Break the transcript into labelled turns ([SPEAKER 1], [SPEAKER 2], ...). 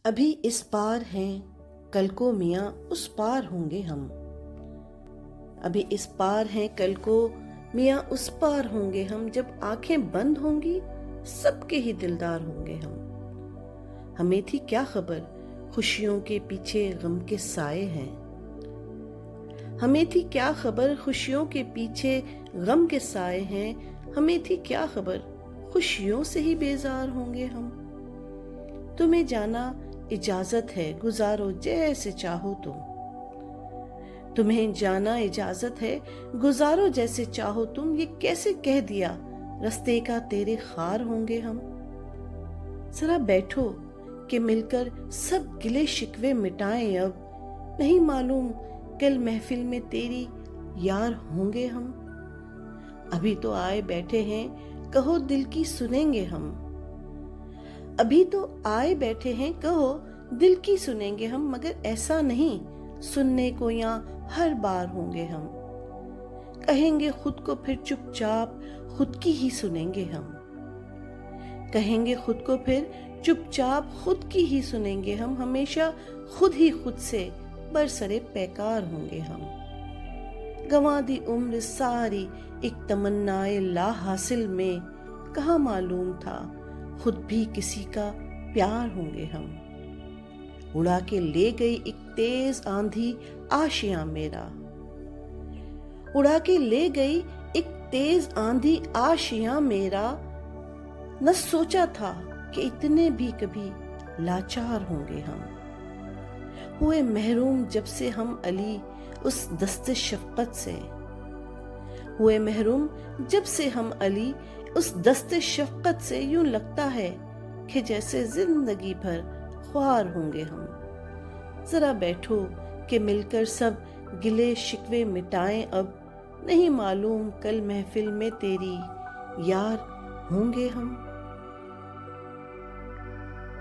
[SPEAKER 1] ابھی اس پار ہیں، کل کو میاں اس پار ہوں گے ہم۔ ابھی اس پار ہیں، کل کو میاں اس پار ہوں گے ہم۔ جب آنکھیں بند ہوں گی سب کے ہی دلدار ہوں گے ہم۔ ہمیں تھی کیا خبر خوشیوں کے پیچھے غم کے سائے ہیں۔ ہمیں تھی کیا خبر خوشیوں کے پیچھے غم کے سائے ہیں۔ ہمیں تھی کیا خبر خوشیوں سے ہی بیزار ہوں گے ہم۔ تمہیں جانا اجازت ہے، گزارو جیسے چاہو تم۔ تمہیں جانا اجازت ہے، گزارو جیسے چاہو تم۔ یہ کیسے کہہ دیا رستے کا تیرے خار ہوں گے ہم۔ ذرا بیٹھو کہ مل کر سب گلے شکوے مٹائیں اب۔ نہیں معلوم کل محفل میں تیری یار ہوں گے ہم۔ ابھی تو آئے بیٹھے ہیں، کہو دل کی سنیں گے ہم۔ ابھی تو آئے بیٹھے ہیں، کہو دل کی سنیں گے ہم۔ مگر ایسا نہیں سننے کو یہاں ہر بار ہوں گے ہم۔ کہیں گے خود کو پھر چپ چاپ خود کی ہی سنیں گے ہم۔ کہیں گے خود کو پھر چپ چاپ خود کی ہی سنیں گے ہم۔ ہمیشہ خود ہی خود سے برسرے پیکار ہوں گے ہم۔ گنوا دی عمر ساری ایک تمنائے لا حاصل میں، کہاں معلوم تھا خود بھی کسی کا پیار ہوں گے ہم۔ اڑا کے لے گئی ایک تیز آندھی آشیاں میرا۔ اڑا کے لے گئی ایک تیز آندھی آشیاں میرا۔ نہ سوچا تھا کہ اتنے بھی کبھی لاچار ہوں گے ہم۔ ہوئے محروم جب سے ہم علی اس دست شفقت سے۔ ہوئے محروم جب سے ہم علی اس دست شفقت سے، یوں لگتا ہے کہ جیسے زندگی بھر خوار ہوں گے ہم۔ ذرا بیٹھو کہ مل کر سب گلے شکوے مٹائیں اب۔ نہیں معلوم کل محفل میں تیری یار ہوں گے ہم۔